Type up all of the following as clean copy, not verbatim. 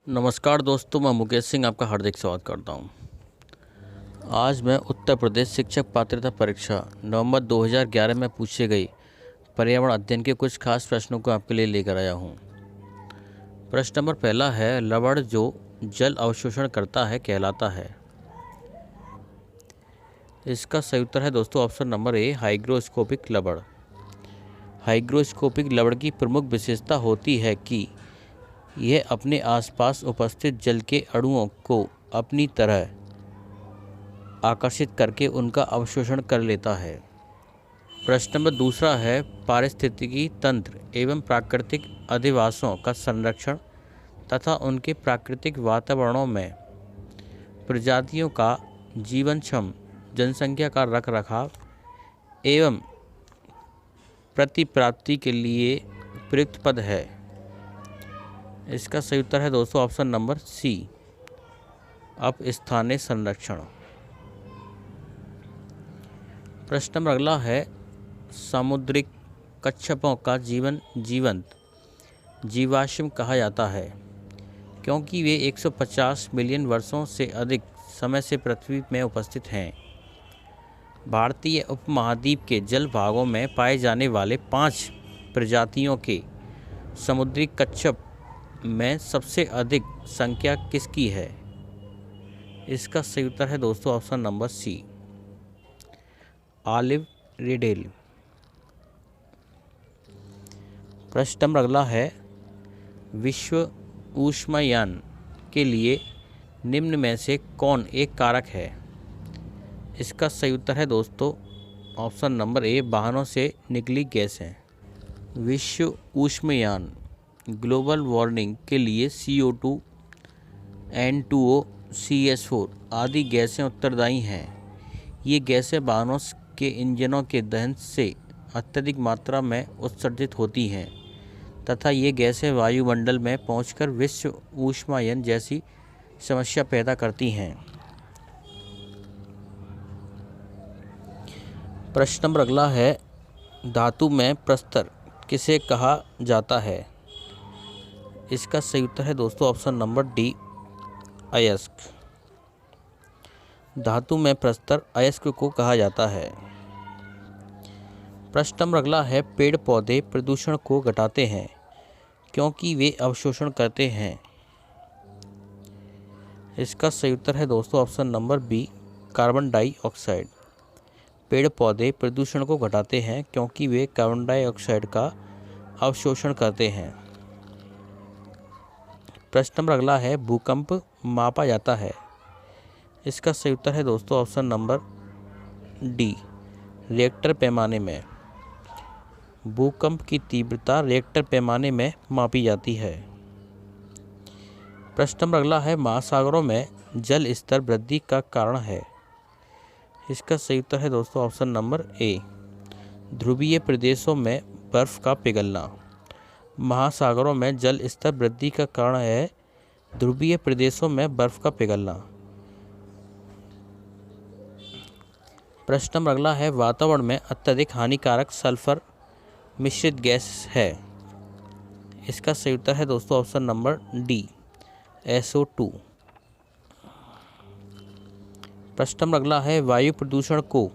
नमस्कार दोस्तों, मैं मुकेश सिंह आपका हार्दिक स्वागत करता हूं। आज मैं उत्तर प्रदेश शिक्षक पात्रता परीक्षा नवंबर 2011 में पूछे गए पर्यावरण अध्ययन के कुछ खास प्रश्नों को आपके लिए लेकर आया हूं। प्रश्न नंबर पहला है, लवण जो जल अवशोषण करता है कहलाता है। इसका सही उत्तर है दोस्तों ऑप्शन नंबर ए, हाइग्रोस्कोपिक लवण। हाइग्रोस्कोपिक लवण की प्रमुख विशेषता होती है कि यह अपने आसपास उपस्थित जल के अणुओं को अपनी तरह आकर्षित करके उनका अवशोषण कर लेता है। प्रश्न नंबर दूसरा है, पारिस्थितिकी तंत्र एवं प्राकृतिक अधिवासों का संरक्षण तथा उनके प्राकृतिक वातावरणों में प्रजातियों का जीवनक्षम जनसंख्या का रखरखाव एवं प्रतिप्राप्ति के लिए प्रयुक्त पद है। इसका सही उत्तर है दोस्तों ऑप्शन नंबर सी, अपस्थानीय संरक्षण। प्रश्न नंबर अगला है, सामुद्रिक कच्छपों का जीवन जीवंत जीवाश्म कहा जाता है क्योंकि वे 150 मिलियन वर्षों से अधिक समय से पृथ्वी में उपस्थित हैं। भारतीय उपमहाद्वीप के जल भागों में पाए जाने वाले 5 प्रजातियों के समुद्री कच्छप में सबसे अधिक संख्या किसकी है? इसका सही उत्तर है दोस्तों ऑप्शन नंबर सी, ऑलिव रिडेल। प्रश्न नंबर अगला है, विश्व ऊष्मायान के लिए निम्न में से कौन एक कारक है? इसका सही उत्तर है दोस्तों ऑप्शन नंबर ए, वाहनों से निकली गैस है। विश्व ऊष्मायान ग्लोबल वार्मिंग के लिए CO2, N2O, CH4 आदि गैसें उत्तरदायी हैं। ये गैसें वाहनों के इंजनों के दहन से अत्यधिक मात्रा में उत्सर्जित होती हैं तथा ये गैसें वायुमंडल में पहुंचकर विश्व ऊष्मायन जैसी समस्या पैदा करती हैं। प्रश्न नंबर अगला है, धातु में प्रस्तर किसे कहा जाता है? इसका सही उत्तर है दोस्तों ऑप्शन नंबर डी, अयस्क। धातु में प्रस्तर अयस्क को कहा जाता है। प्रश्न नंबर अगला है, पेड़ पौधे प्रदूषण को घटाते हैं क्योंकि वे अवशोषण करते हैं। इसका सही उत्तर है दोस्तों option number B, carbon dioxide. पेड़ पौधे प्रदूषण को घटाते हैं क्योंकि वे कार्बन डाइऑक्साइड का अवशोषण करते हैं। प्रश्न नंबर अगला है, भूकंप मापा जाता है। इसका सही उत्तर है दोस्तों ऑप्शन नंबर डी, रिएक्टर पैमाने में। भूकंप की तीव्रता रिएक्टर पैमाने में मापी जाती है। प्रश्न नंबर अगला है, महासागरों में जल स्तर वृद्धि का कारण है। इसका सही उत्तर है दोस्तों ऑप्शन नंबर ए, ध्रुवीय प्रदेशों में बर्फ का पिघलना। महासागरों में जल स्तर वृद्धि का कारण है ध्रुवीय प्रदेशों में बर्फ का पिघलना। प्रश्न नंबर अगला है, वातावरण में अत्यधिक हानिकारक सल्फर मिश्रित गैस है। इसका सही उत्तर है दोस्तों ऑप्शन नंबर डी, SO2। प्रश्न नंबर अगला है, वायु प्रदूषण को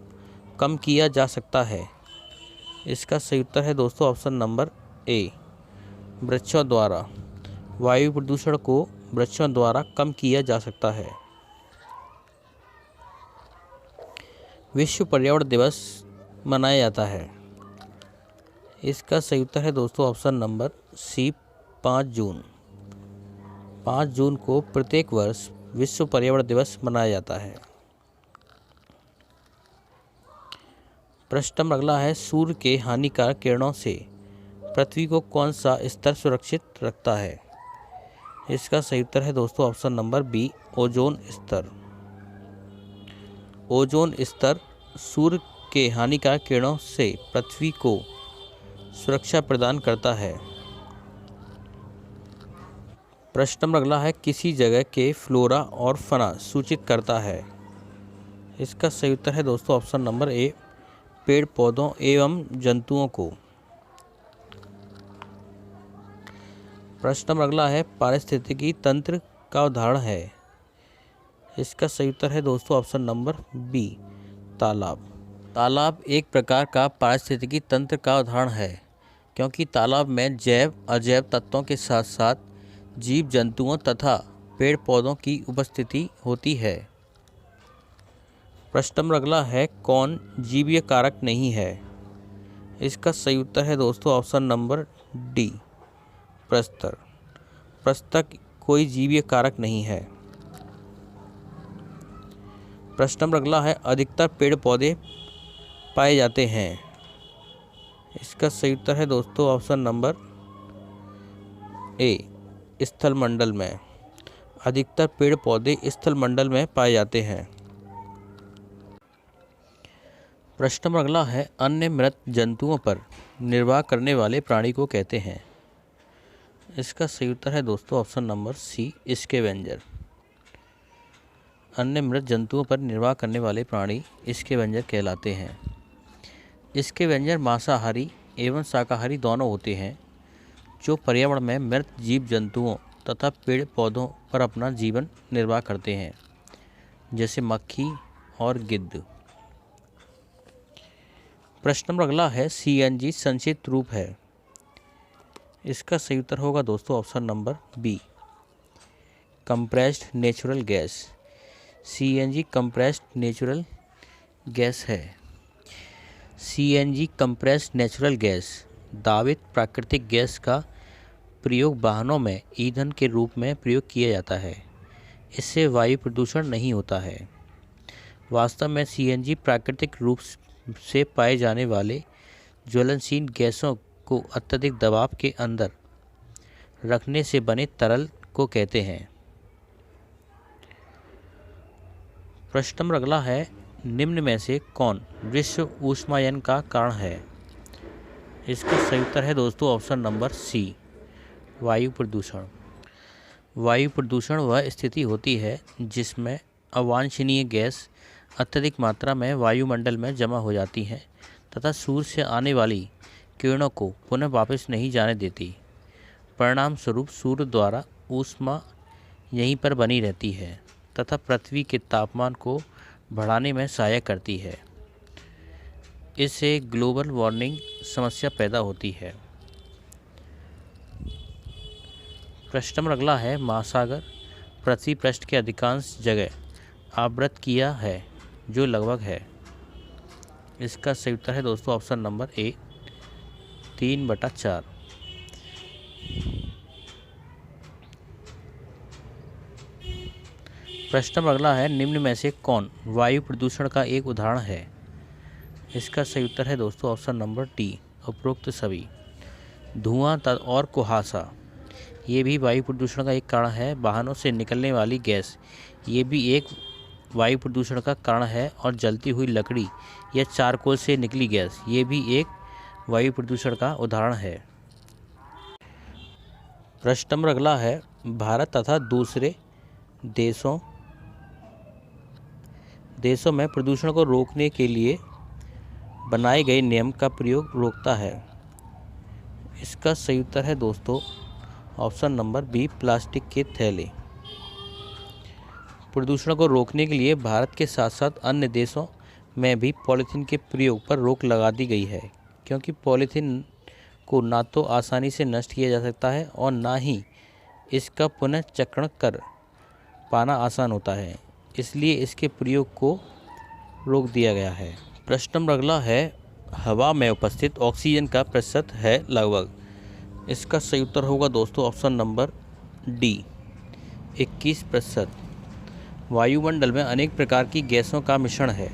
कम किया जा सकता है। इसका सही उत्तर है दोस्तों ऑप्शन नंबर ए, वृक्षों द्वारा। वायु प्रदूषण को वृक्षों द्वारा कम किया जा सकता है। विश्व पर्यावरण दिवस मनाया जाता है। इसका सही उत्तर है दोस्तों ऑप्शन नंबर सी, 5 जून। 5 जून को प्रत्येक वर्ष विश्व पर्यावरण दिवस मनाया जाता है। प्रश्न नंबर अगला है, सूर्य के हानिकारक किरणों से पृथ्वी को कौन सा स्तर सुरक्षित रखता है? इसका सही उत्तर है दोस्तों ऑप्शन नंबर बी, ओजोन स्तर। ओजोन स्तर सूर्य के हानिकारक किरणों से पृथ्वी को सुरक्षा प्रदान करता है। प्रश्न नंबर अगला है, किसी जगह के फ्लोरा और फना सूचित करता है। इसका सही उत्तर है दोस्तों ऑप्शन नंबर ए, पेड़ पौधों एवं जंतुओं को। प्रश्न नंबर अगला है पारिस्थितिकी तंत्र का उदाहरण है। इसका सही उत्तर है दोस्तों ऑप्शन नंबर बी तालाब। तालाब एक प्रकार का पारिस्थितिकी तंत्र का उदाहरण है, क्योंकि तालाब में जैव अजैव तत्वों के साथ साथ जीव जंतुओं तथा पेड़ पौधों की उपस्थिति होती है। प्रश्न नंबर अगला है कौन जीवीय कारक नहीं है। इसका सही उत्तर है दोस्तों ऑप्शन नंबर डी प्रस्तर। प्रस्तर कोई जीवीय कारक नहीं है। प्रश्न नंबर अगला है अधिकतर पेड़ पौधे पाए जाते हैं। इसका सही उत्तर है दोस्तों ऑप्शन नंबर ए स्थल मंडल में। अधिकतर पेड़ पौधे स्थल मंडल में पाए जाते हैं। प्रश्न नंबर अगला है अन्य मृत जंतुओं पर निर्वाह करने वाले प्राणी को कहते हैं। इसका सही उत्तर है दोस्तों ऑप्शन नंबर सी स्कैवेंजर। अन्य मृत जंतुओं पर निर्वाह करने वाले प्राणी स्कैवेंजर कहलाते हैं। स्कैवेंजर मांसाहारी एवं शाकाहारी दोनों होते हैं, जो पर्यावरण में मृत जीव जंतुओं तथा पेड़ पौधों पर अपना जीवन निर्वाह करते हैं, जैसे मक्खी और गिद्ध। प्रश्न नंबर अगला है सीएनजी संक्षिप्त रूप है। इसका सही उत्तर होगा दोस्तों option number B compressed natural gas. CNG compressed natural gas है। सीएनजी कंप्रेस्ड नेचुरल गैस दावित प्राकृतिक गैस का प्रयोग वाहनों में ईंधन के रूप में प्रयोग किया जाता है। इससे वायु प्रदूषण नहीं होता है। वास्तव में सीएनजी प्राकृतिक रूप से पाए जाने वाले ज्वलनशील गैसों को अत्यधिक दबाव के अंदर रखने से बने तरल को कहते हैं। प्रश्न नंबर अगला है निम्न में से कौन विश्व ऊष्मायन का कारण है। इसका सही उत्तर है दोस्तों ऑप्शन नंबर सी वायु प्रदूषण। वायु प्रदूषण वह स्थिति होती है जिसमें अवांछनीय गैस अत्यधिक मात्रा में वायुमंडल में जमा हो जाती हैं तथा सूर्य से आने वाली किरणों को पुनः वापस नहीं जाने देती। परिणाम स्वरूप सूर्य द्वारा ऊष्मा यहीं पर बनी रहती है तथा पृथ्वी के तापमान को बढ़ाने में सहायक करती है। इससे ग्लोबल वार्मिंग समस्या पैदा होती है। प्रश्न नंबर अगला है महासागर पृथ्वी पृष्ठ के अधिकांश जगह आवृत किया है, जो लगभग है। इसका सही उत्तर है दोस्तों ऑप्शन नंबर ए 3/4। प्रश्न नंबर अगला है निम्न में से कौन वायु प्रदूषण का एक उदाहरण है। इसका सही उत्तर है दोस्तों ऑप्शन नंबर डी उपरोक्त सभी। धुआं और कुहासा ये भी वायु प्रदूषण का एक कारण है। वाहनों से निकलने वाली गैस ये भी एक वायु प्रदूषण का कारण है। और जलती हुई लकड़ी या चारकोल से निकली गैस ये भी एक वायु प्रदूषण का उदाहरण है। प्रश्न नंबर अगला है भारत तथा दूसरे देशों में प्रदूषण को रोकने के लिए बनाए गए नियम का प्रयोग रोकता है। इसका सही उत्तर है दोस्तों ऑप्शन नंबर बी प्लास्टिक के थैले। प्रदूषण को रोकने के लिए भारत के साथ साथ अन्य देशों में भी पॉलीथीन के प्रयोग पर रोक लगा दी गई है, क्योंकि पॉलीथीन को ना तो आसानी से नष्ट किया जा सकता है और ना ही इसका पुनर्चक्रण कर पाना आसान होता है। इसलिए इसके प्रयोग को रोक दिया गया है। प्रश्न नंबर अगला है हवा में उपस्थित ऑक्सीजन का प्रतिशत है लगभग। इसका सही उत्तर होगा दोस्तों ऑप्शन नंबर डी 21%। वायुमंडल में अनेक प्रकार की गैसों का मिश्रण है,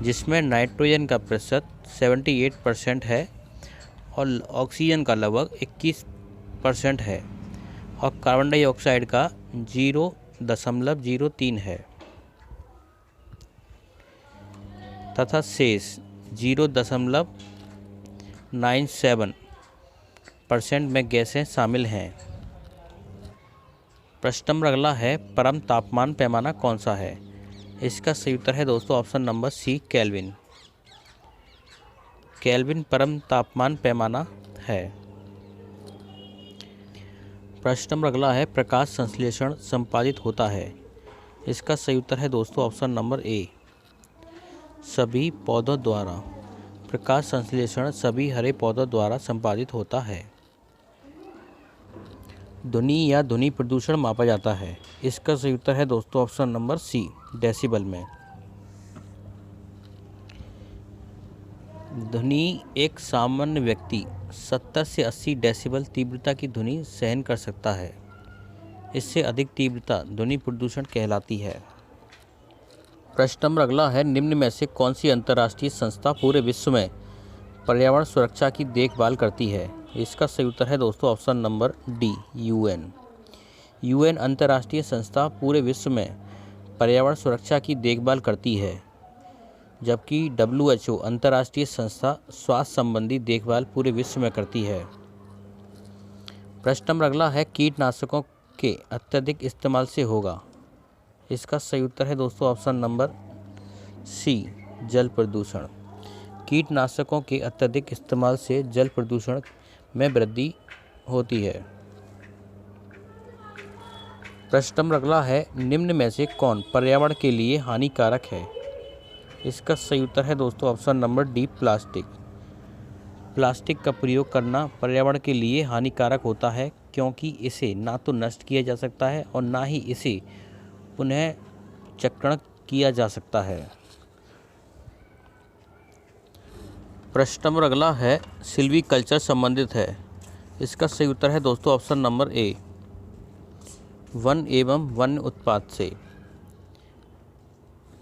जिसमें नाइट्रोजन का प्रतिशत 78% है और ऑक्सीजन का लगभग 21% है और कार्बन डाइऑक्साइड का 0.03 है तथा शेष 0.97% में गैसें शामिल हैं। प्रश्न नंबर अगला है परम तापमान पैमाना कौन सा है। इसका सही उत्तर है दोस्तों option number C Kelvin. Kelvin परम तापमान पैमाना है। प्रश्न नंबर अगला है, प्रकाश संश्लेषण संपादित होता है। इसका सही उत्तर है दोस्तों ऑप्शन नंबर ए, सभी पौधों द्वारा। प्रकाश संश्लेषण सभी हरे पौधों द्वारा संपादित होता है। ध्वनि या ध्वनि प्रदूषण मापा जाता है। इसका सही उत्तर है दोस्तों ऑप्शन नंबर सी, डेसिबल में। ध्वनि एक सामान्य व्यक्ति 70 से 80 डेसिबल तीव्रता की ध्वनि सहन कर सकता है। इससे अधिक तीव्रता ध्वनि प्रदूषण कहलाती है। प्रश्न नंबर अगला है, निम्न में से कौन सी अंतर्राष्ट्रीय संस्था पूरे विश्व में पर्यावरण सुरक्षा की देखभाल करती है। इसका सही उत्तर है दोस्तों option number D, UN. UN अंतर्राष्ट्रीय संस्था पूरे विश्व में पर्यावरण सुरक्षा की देखभाल करती है, जबकि WHO अंतर्राष्ट्रीय संस्था स्वास्थ्य संबंधी देखभाल पूरे विश्व में करती है। प्रश्न नंबर अगला है, कीटनाशकों के अत्यधिक इस्तेमाल से होगा। इसका सही उत्तर है दोस्तों ऑप्शन नंबर सी, जल प्रदूषण। कीटनाशकों के अत्यधिक इस्तेमाल से जल प्रदूषण में वृद्धि होती है। प्रश्न नंबर अगला है, निम्न में से कौन पर्यावरण के लिए हानिकारक है। इसका सही उत्तर है दोस्तों option number D, plastic. Plastic का प्रयोग करना पर्यावरण के लिए हानिकारक होता है, क्योंकि इसे ना तो नष्ट किया जा सकता है और ना ही इसे पुनः चक्रण किया जा सकता है। प्रश्न नंबर अगला है, सिल्वीकल्चर संबंधित है। इसका सही उत्तर है दोस्तों ऑप्शन नंबर ए, वन एवं वन्य उत्पाद से।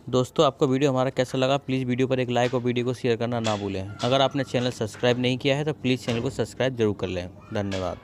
दोस्तों आपको वीडियो हमारा कैसा लगा, प्लीज़ वीडियो पर एक लाइक और वीडियो को शेयर करना ना भूलें। अगर आपने चैनल सब्सक्राइब नहीं किया है तो प्लीज़ चैनल को सब्सक्राइब जरूर कर लें। धन्यवाद।